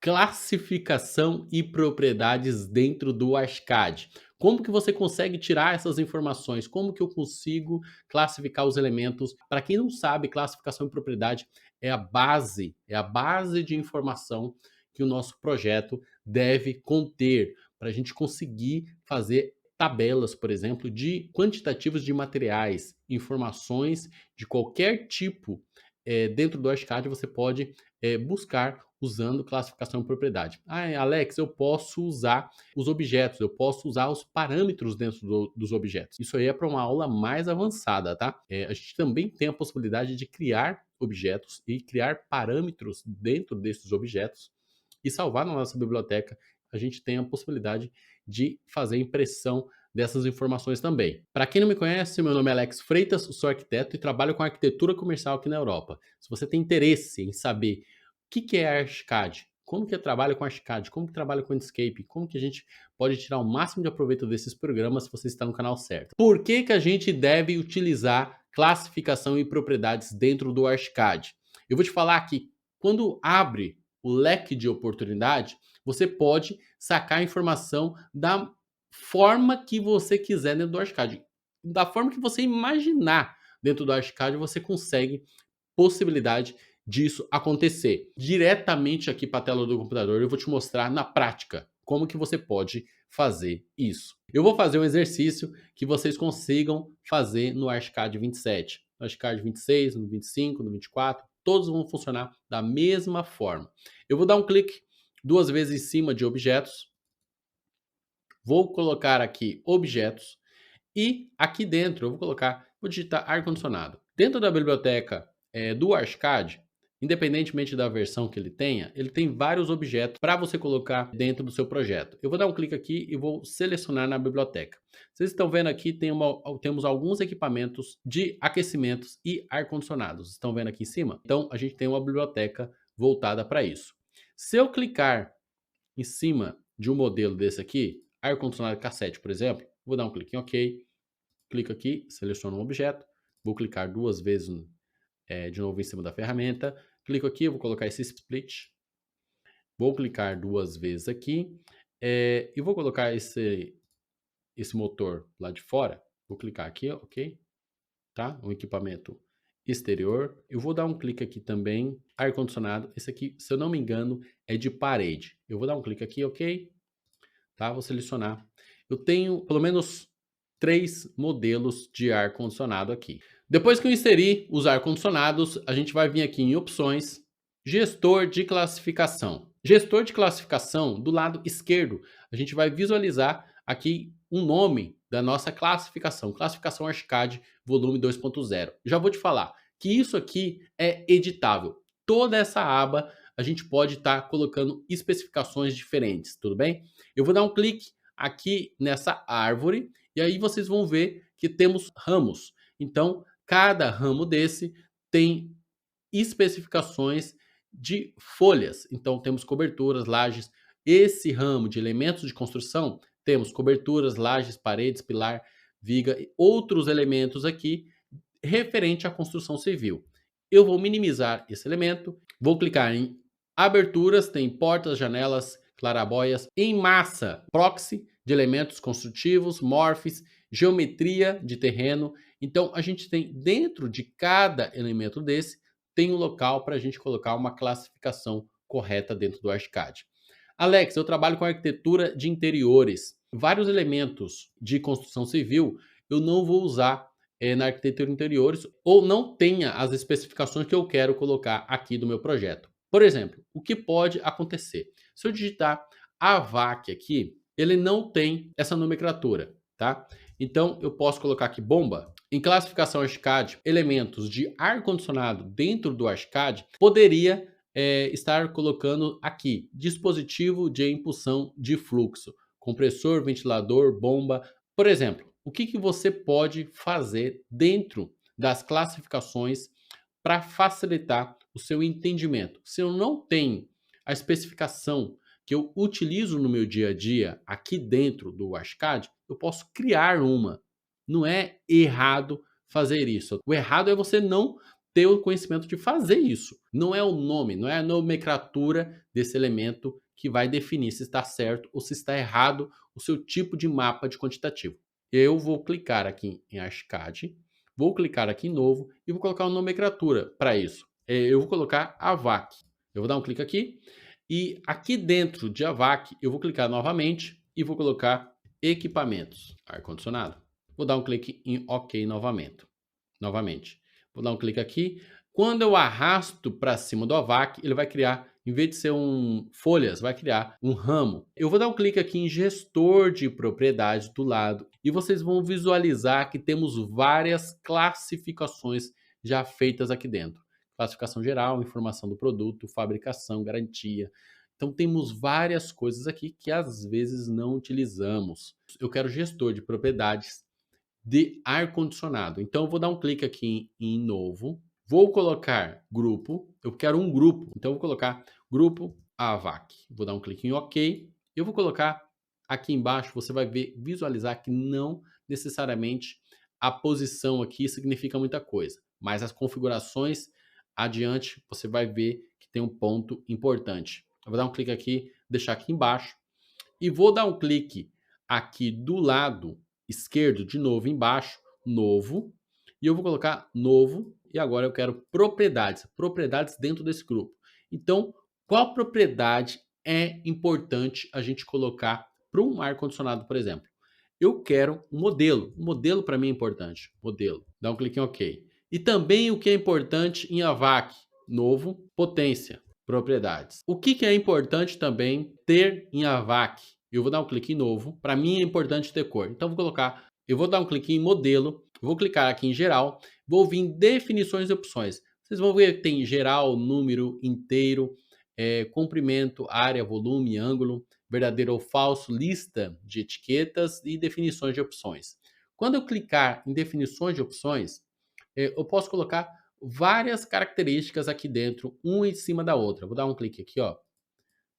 Classificação e propriedades dentro do Archicad. Como que você consegue tirar essas informações? Como que eu consigo classificar os elementos? Para quem não sabe, classificação e propriedade é a base de informação que o nosso projeto deve conter para a gente conseguir fazer tabelas, por exemplo, de quantitativos de materiais, informações de qualquer tipo. Dentro do Archicad você pode buscar usando classificação e propriedade. Ah, Alex, eu posso usar os objetos, eu posso usar os parâmetros dentro dos objetos. Isso aí é para uma aula mais avançada, tá? A gente também tem a possibilidade de criar objetos e criar parâmetros dentro desses objetos e salvar na nossa biblioteca. A gente tem a possibilidade de fazer impressão dessas informações também. Para quem não me conhece, meu nome é Alex Freitas, sou arquiteto e trabalho com arquitetura comercial aqui na Europa. Se você tem interesse em saber o que é Archicad, como que eu trabalho com Archicad, como que trabalho com Inkscape, como que a gente pode tirar o máximo de aproveito desses programas, você está no canal certo. Por que que a gente deve utilizar classificação e propriedades dentro do Archicad? Eu vou te falar que quando abre o leque de oportunidade, você pode sacar a informação da forma que você quiser dentro do Archicad. Da forma que você imaginar dentro do Archicad, você consegue possibilidade disso acontecer. Diretamente aqui para a tela do computador, eu vou te mostrar na prática como que você pode fazer isso. Eu vou fazer um exercício que vocês consigam fazer no Archicad 27. No Archicad 26, no 25, no 24, todos vão funcionar da mesma forma. Eu vou dar um clique duas vezes em cima de objetos, vou colocar aqui objetos e aqui dentro eu vou digitar ar-condicionado. Dentro da biblioteca do Archicad, independentemente da versão que ele tenha, ele tem vários objetos para você colocar dentro do seu projeto. Eu vou dar um clique aqui e vou selecionar na biblioteca. Vocês estão vendo aqui, temos alguns equipamentos de aquecimentos e ar-condicionados. Estão vendo aqui em cima? Então, a gente tem uma biblioteca voltada para isso. Se eu clicar em cima de um modelo desse aqui, ar-condicionado cassete, por exemplo, vou dar um clique em OK, clico aqui, seleciono um objeto, vou clicar duas vezes de novo em cima da ferramenta, clico aqui, eu vou colocar esse split, vou clicar duas vezes aqui e vou colocar esse motor lá de fora, vou clicar aqui, OK, tá? Um equipamento exterior. Eu vou dar um clique aqui também, ar-condicionado. Esse aqui, se eu não me engano, é de parede. Eu vou dar um clique aqui, OK, tá? Vou selecionar. Eu tenho pelo menos 3 modelos de ar-condicionado aqui. Depois que eu inserir os ar-condicionados, a gente vai vir aqui em opções, gestor de classificação. Gestor de classificação, do lado esquerdo, a gente vai visualizar aqui um nome da nossa classificação, classificação Archicad volume 2.0. Já vou te falar que isso aqui é editável. Toda essa aba a gente pode estar colocando especificações diferentes, tudo bem? Eu vou dar um clique aqui nessa árvore e aí vocês vão ver que temos ramos. Então, cada ramo desse tem especificações de folhas. Então, temos coberturas, lajes. Esse ramo de elementos de construção, temos coberturas, lajes, paredes, pilar, viga e outros elementos aqui referente à construção civil. Eu vou minimizar esse elemento, vou clicar em aberturas, tem portas, janelas, clarabóias, em massa, proxy de elementos construtivos, morphs, geometria de terreno. Então, a gente tem dentro de cada elemento desse, tem um local para a gente colocar uma classificação correta dentro do Archicad. Alex, eu trabalho com arquitetura de interiores. Vários elementos de construção civil eu não vou usar na arquitetura de interiores ou não tenha as especificações que eu quero colocar aqui do meu projeto. Por exemplo, o que pode acontecer? Se eu digitar AVAC aqui, ele não tem essa nomenclatura, tá? Então, eu posso colocar aqui bomba. Em classificação Archicad, elementos de ar-condicionado dentro do Archicad, poderia estar colocando aqui dispositivo de impulsão de fluxo, compressor, ventilador, bomba. Por exemplo, o que, que você pode fazer dentro das classificações para facilitar o seu entendimento? Se eu não tenho a especificação que eu utilizo no meu dia a dia aqui dentro do Archicad, eu posso criar uma. Não é errado fazer isso. O errado é você não ter o conhecimento de fazer isso. Não é o nome, não é a nomenclatura desse elemento que vai definir se está certo ou se está errado o seu tipo de mapa de quantitativo. Eu vou clicar aqui em ASCII, vou clicar aqui em novo e vou colocar uma nomenclatura para isso. Eu vou colocar AVAC. Eu vou dar um clique aqui e aqui dentro de AVAC eu vou clicar novamente e vou colocar equipamentos, ar-condicionado. Vou dar um clique em OK novamente. Vou dar um clique aqui. Quando eu arrasto para cima do AVAC, ele vai criar, em vez de ser folhas, vai criar um ramo. Eu vou dar um clique aqui em gestor de propriedades do lado e vocês vão visualizar que temos várias classificações já feitas aqui dentro. Classificação geral, informação do produto, fabricação, garantia. Então temos várias coisas aqui que às vezes não utilizamos. Eu quero gestor de propriedades de ar-condicionado. Então eu vou dar um clique aqui em novo, vou colocar grupo, eu quero um grupo, então eu vou colocar grupo AVAC. Vou dar um clique em OK, eu vou colocar aqui embaixo, você vai ver, visualizar que não necessariamente a posição aqui significa muita coisa, mas as configurações adiante você vai ver que tem um ponto importante. Eu vou dar um clique aqui, deixar aqui embaixo e vou dar um clique aqui do lado esquerdo, de novo embaixo, novo, e eu vou colocar novo, e agora eu quero propriedades dentro desse grupo. Então, qual propriedade é importante a gente colocar para um ar-condicionado, por exemplo? Eu quero um modelo para mim é importante, modelo, dá um clique em OK. E também o que é importante em AVAC, novo, potência, propriedades. O que é importante também ter em AVAC? Eu vou dar um clique em novo. Para mim é importante ter cor. Então eu vou dar um clique em modelo, vou clicar aqui em geral, vou vir em definições e opções. Vocês vão ver que tem geral, número, inteiro, comprimento, área, volume, ângulo, verdadeiro ou falso, lista de etiquetas e definições de opções. Quando eu clicar em definições de opções, eu posso colocar várias características aqui dentro, uma em cima da outra. Vou dar um clique aqui, ó,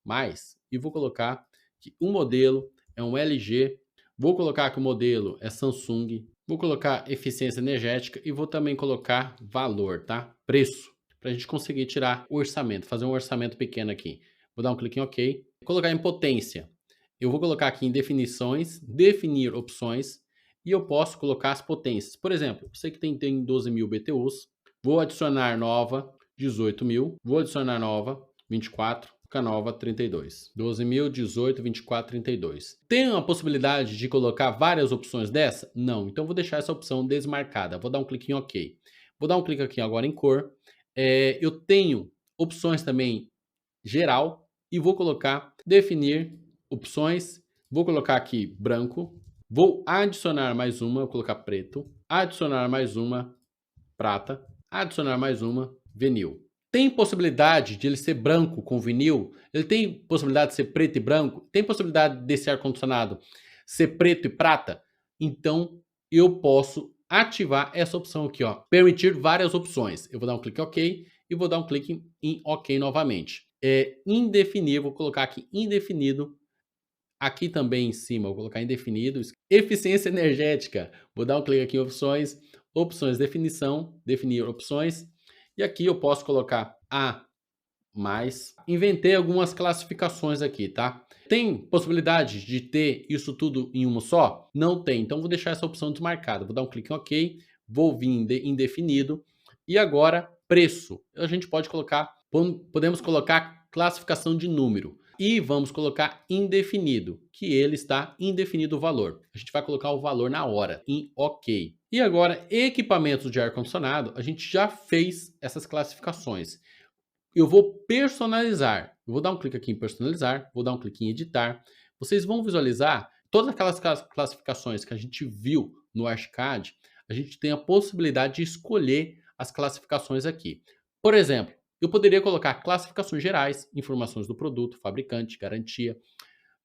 mais, e vou colocar que o modelo é um LG, vou colocar que o modelo é Samsung, vou colocar eficiência energética e vou também colocar valor, tá? Preço, para a gente conseguir tirar o orçamento, fazer um orçamento pequeno aqui. Vou dar um clique em OK, colocar em potência. Eu vou colocar aqui em definições, definir opções, e eu posso colocar as potências. Por exemplo, você que tem 12.000 BTUs, vou adicionar nova 18.000, vou adicionar nova 24, fica nova 32. 12.000, 18, 24, 32. Tem a possibilidade de colocar várias opções dessa? Não, então vou deixar essa opção desmarcada. Vou dar um clique em OK. Vou dar um clique aqui agora em cor. Eu tenho opções também geral e vou colocar definir opções. Vou colocar aqui branco. Vou adicionar mais uma, vou colocar preto. Adicionar mais uma, prata. Adicionar mais uma, vinil. Tem possibilidade de ele ser branco com vinil? Ele tem possibilidade de ser preto e branco? Tem possibilidade desse ar-condicionado ser preto e prata? Então, eu posso ativar essa opção aqui, ó, permitir várias opções. Eu vou dar um clique em OK e vou dar um clique em OK novamente. Indefinido, vou colocar aqui indefinido. Aqui também em cima, vou colocar indefinido. Eficiência energética, vou dar um clique aqui em opções, opções definição, definir opções. E aqui eu posso colocar A mais. Inventei algumas classificações aqui, tá? Tem possibilidade de ter isso tudo em uma só? Não tem, então vou deixar essa opção desmarcada. Vou dar um clique em OK, vou vir em indefinido. E agora, preço. A gente pode colocar, podemos colocar classificação de número. E vamos colocar indefinido, que ele está indefinido o valor. A gente vai colocar o valor na hora, em OK. E agora, equipamentos de ar-condicionado, a gente já fez essas classificações. Eu vou personalizar. Eu vou dar um clique aqui em personalizar, vou dar um clique em editar. Vocês vão visualizar todas aquelas classificações que a gente viu no ArchiCAD. A gente tem a possibilidade de escolher as classificações aqui. Por exemplo, eu poderia colocar classificações gerais, informações do produto, fabricante, garantia.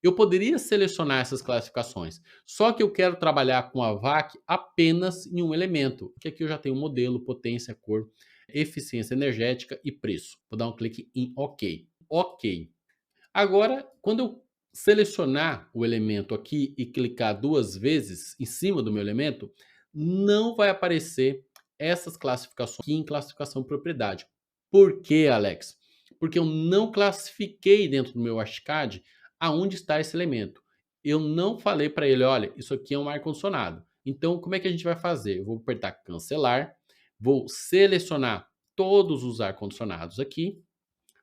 Eu poderia selecionar essas classificações, só que eu quero trabalhar com a VAC apenas em um elemento, que aqui eu já tenho modelo, potência, cor, eficiência energética e preço. Vou dar um clique em OK. OK. Agora, quando eu selecionar o elemento aqui e clicar duas vezes em cima do meu elemento, não vai aparecer essas classificações aqui em classificação propriedade. Por quê, Alex? Porque eu não classifiquei dentro do meu ArchiCAD aonde está esse elemento. Eu não falei para ele, olha, isso aqui é um ar-condicionado. Então, como é que a gente vai fazer? Eu vou apertar cancelar, vou selecionar todos os ar-condicionados aqui,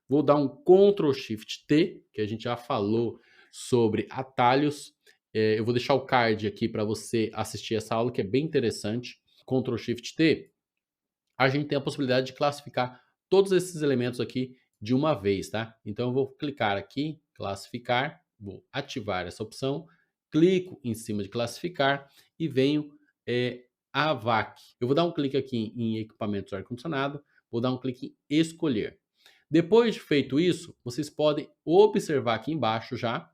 vou dar um Ctrl Shift T, que a gente já falou sobre atalhos. Eu vou deixar o card aqui para você assistir essa aula, que é bem interessante. Ctrl Shift T, a gente tem a possibilidade de classificar todos esses elementos aqui de uma vez, tá? Então eu vou clicar aqui, classificar, vou ativar essa opção, clico em cima de classificar e venho a VAC. Eu vou dar um clique aqui em equipamentos ar-condicionado, vou dar um clique em escolher. Depois de feito isso, vocês podem observar aqui embaixo já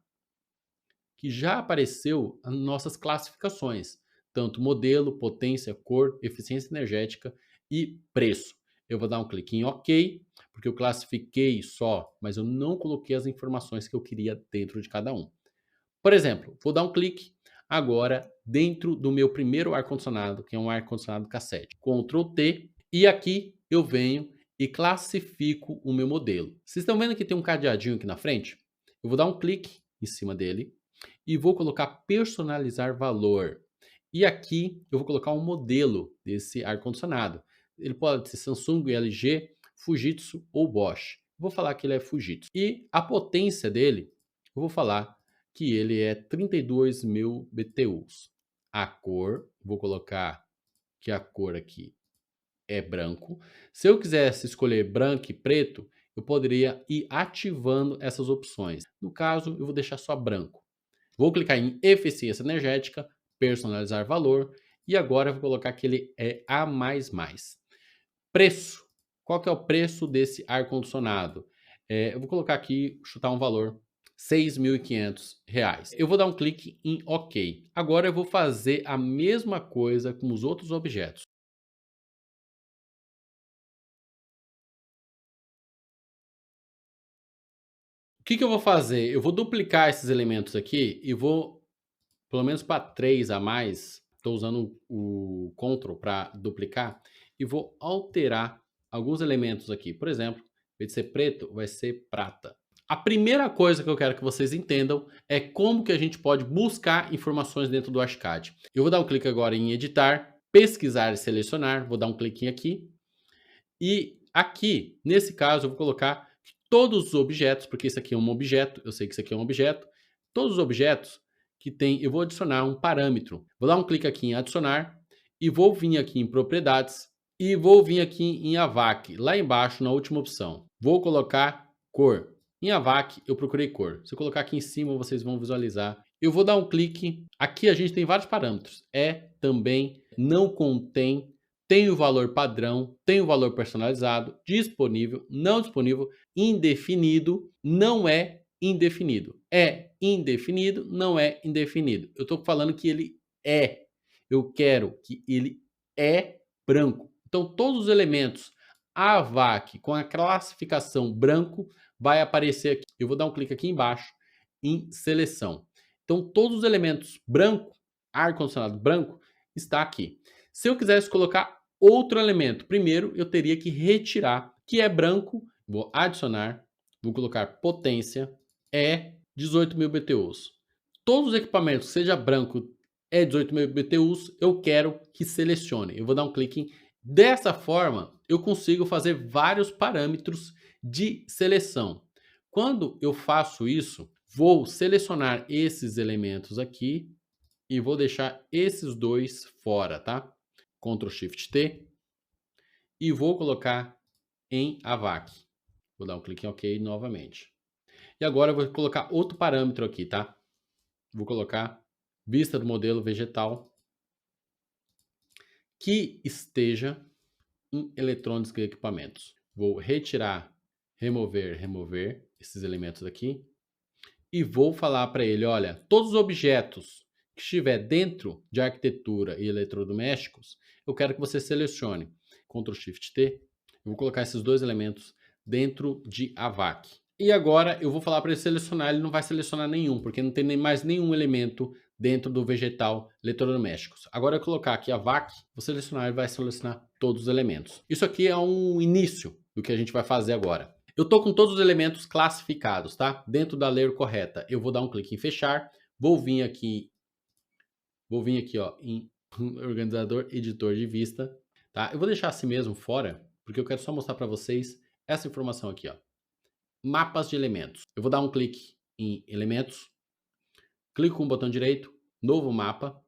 que já apareceu as nossas classificações, tanto modelo, potência, cor, eficiência energética e preço. Eu vou dar um clique em OK, porque eu classifiquei só, mas eu não coloquei as informações que eu queria dentro de cada um. Por exemplo, vou dar um clique agora dentro do meu primeiro ar-condicionado, que é um ar-condicionado cassete. Ctrl T, e aqui eu venho e classifico o meu modelo. Vocês estão vendo que tem um cadeadinho aqui na frente? Eu vou dar um clique em cima dele e vou colocar personalizar valor. E aqui eu vou colocar um modelo desse ar-condicionado. Ele pode ser Samsung, LG, Fujitsu ou Bosch. Vou falar que ele é Fujitsu. E a potência dele, eu vou falar que ele é 32.000 BTUs. A cor, vou colocar que a cor aqui é branco. Se eu quisesse escolher branco e preto, eu poderia ir ativando essas opções. No caso, eu vou deixar só branco. Vou clicar em eficiência energética, personalizar valor e agora eu vou colocar que ele é A++. Preço. Qual que é o preço desse ar-condicionado? Eu vou colocar aqui, chutar um valor, R$ 6.500. Eu vou dar um clique em OK. Agora eu vou fazer a mesma coisa com os outros objetos. O que eu vou fazer? Eu vou duplicar esses elementos aqui e vou, pelo menos para 3 a mais, estou usando o Ctrl para duplicar, e vou alterar alguns elementos aqui. Por exemplo, em vez de ser preto, vai ser prata. A primeira coisa que eu quero que vocês entendam é como que a gente pode buscar informações dentro do ArchiCAD. Eu vou dar um clique agora em editar, pesquisar e selecionar, vou dar um cliquinho aqui, e aqui, nesse caso, eu vou colocar todos os objetos, porque isso aqui é um objeto, eu sei que isso aqui é um objeto, todos os objetos que tem, eu vou adicionar um parâmetro. Vou dar um clique aqui em adicionar e vou vir aqui em propriedades e vou vir aqui em AVAC, lá embaixo na última opção. Vou colocar cor. Em AVAC eu procurei cor. Se eu colocar aqui em cima vocês vão visualizar. Eu vou dar um clique. Aqui a gente tem vários parâmetros. É, também, não contém, tem o valor padrão, tem o valor personalizado, disponível, não disponível, indefinido, não é indefinido. É indefinido, não é indefinido. Eu estou falando que ele é. Eu quero que ele é branco. Então, todos os elementos AVAC com a classificação branco vai aparecer aqui. Eu vou dar um clique aqui embaixo em seleção. Então, todos os elementos branco, ar-condicionado branco, está aqui. Se eu quisesse colocar outro elemento, primeiro eu teria que retirar, que é branco, vou adicionar, vou colocar potência, é 18.000 BTUs. Todos os equipamentos, seja branco, é 18.000 BTUs, eu quero que selecione. Eu vou dar um clique em... Dessa forma, eu consigo fazer vários parâmetros de seleção. Quando eu faço isso, vou selecionar esses elementos aqui e vou deixar esses dois fora, tá? Ctrl Shift T e vou colocar em AVAC. Vou dar um clique em OK novamente. E agora eu vou colocar outro parâmetro aqui, tá? Vou colocar vista do modelo vegetal que esteja em eletrônicos e equipamentos. Vou retirar, remover esses elementos aqui e vou falar para ele, olha, todos os objetos que estiver dentro de arquitetura e eletrodomésticos, eu quero que você selecione. Ctrl Shift T, eu vou colocar esses dois elementos dentro de AVAC. E agora eu vou falar para ele selecionar, ele não vai selecionar nenhum, porque não tem mais nenhum elemento dentro do vegetal eletrodomésticos. Agora eu colocar aqui a VAC, vou selecionar e vai selecionar todos os elementos. Isso aqui é um início do que a gente vai fazer agora. Eu estou com todos os elementos classificados, tá? Dentro da layer correta. Eu vou dar um clique em fechar, vou vir aqui ó, em organizador, editor de vista, tá? Eu vou deixar assim mesmo fora, porque eu quero só mostrar para vocês essa informação aqui, ó. Mapas de elementos. Eu vou dar um clique em elementos, clico com o botão direito, novo mapa.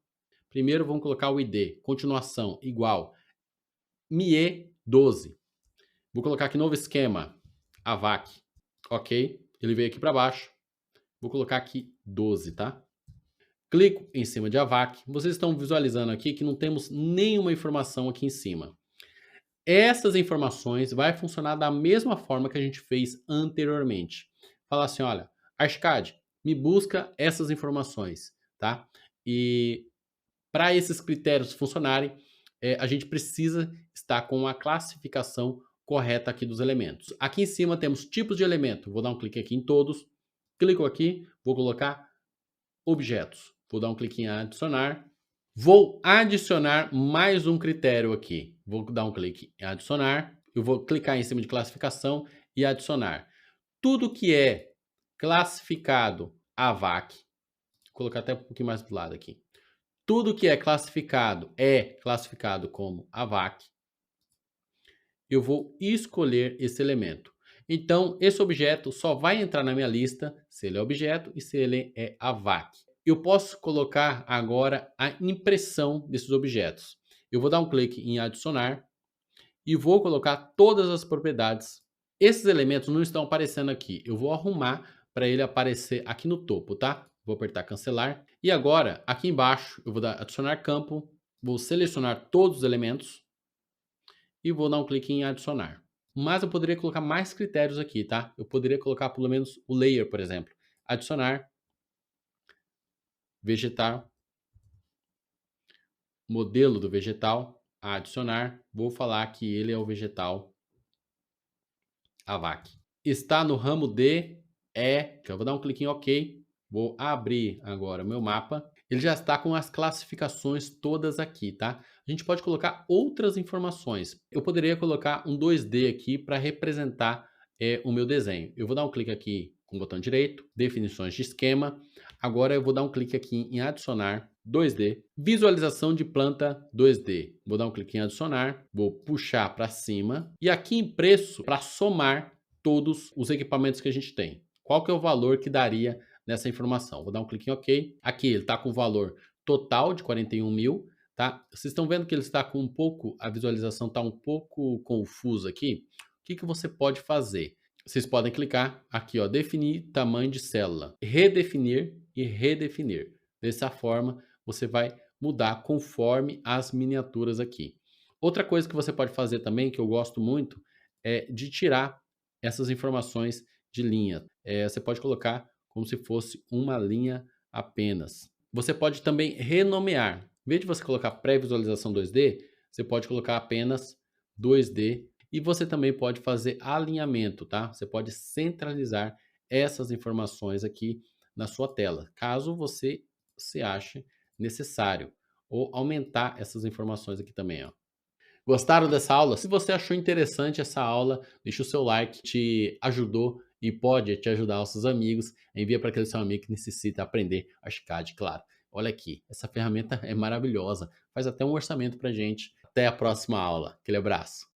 Primeiro vamos colocar o ID, continuação, igual, MIE12. Vou colocar aqui novo esquema, AVAC, ok? Ele veio aqui para baixo. Vou colocar aqui 12, tá? Clico em cima de AVAC. Vocês estão visualizando aqui que não temos nenhuma informação aqui em cima. Essas informações vai funcionar da mesma forma que a gente fez anteriormente. Falar assim, olha, Archicad, me busca essas informações, tá? E para esses critérios funcionarem, a gente precisa estar com a classificação correta aqui dos elementos. Aqui em cima temos tipos de elemento. Vou dar um clique aqui em todos. Clico aqui, vou colocar objetos. Vou dar um clique em adicionar. Vou adicionar mais um critério aqui. Vou dar um clique em adicionar. Eu vou clicar em cima de classificação e adicionar. Tudo que é classificado AVAC, vou colocar até um pouquinho mais do lado aqui. Tudo que é classificado como AVAC. Eu vou escolher esse elemento. Então, esse objeto só vai entrar na minha lista se ele é objeto e se ele é AVAC. Eu posso colocar agora a impressão desses objetos. Eu vou dar um clique em adicionar e vou colocar todas as propriedades. Esses elementos não estão aparecendo aqui. Eu vou arrumar para ele aparecer aqui no topo, tá? Vou apertar cancelar. E agora, aqui embaixo, eu vou dar adicionar campo. Vou selecionar todos os elementos e vou dar um clique em adicionar. Mas eu poderia colocar mais critérios aqui, tá? Eu poderia colocar pelo menos o layer, por exemplo. Adicionar, vegetal, modelo do vegetal, adicionar. Vou falar que ele é o vegetal AVAC. Está no ramo de eu vou dar um clique em OK. Vou abrir agora o meu mapa. Ele já está com as classificações todas aqui, tá? A gente pode colocar outras informações. Eu poderia colocar um 2D aqui para representar o meu desenho. Eu vou dar um clique aqui com o botão direito, definições de esquema. Agora eu vou dar um clique aqui em adicionar 2D, visualização de planta 2D. Vou dar um clique em adicionar, vou puxar para cima e aqui em preço para somar todos os equipamentos que a gente tem. Qual que é o valor que daria nessa informação? Vou dar um clique em OK. Aqui ele está com o valor total de 41 mil, tá? Vocês estão vendo que ele está com a visualização está um pouco confusa aqui. O que você pode fazer? Vocês podem clicar aqui, ó, definir tamanho de célula, redefinir e redefinir. Dessa forma, você vai mudar conforme as miniaturas aqui. Outra coisa que você pode fazer também, que eu gosto muito, é de tirar essas informações de linha. Você pode colocar como se fosse uma linha apenas. Você pode também renomear. Em vez de você colocar pré-visualização 2D, você pode colocar apenas 2D. E você também pode fazer alinhamento, tá? Você pode centralizar essas informações aqui na sua tela, caso você se ache necessário. Ou aumentar essas informações aqui também, ó. Gostaram dessa aula? Se você achou interessante essa aula, deixa o seu like, te ajudou e pode te ajudar aos seus amigos. Envia para aquele seu amigo que necessita aprender Archicad, claro. Olha aqui, essa ferramenta é maravilhosa. Faz até um orçamento para gente. Até a próxima aula. Aquele abraço.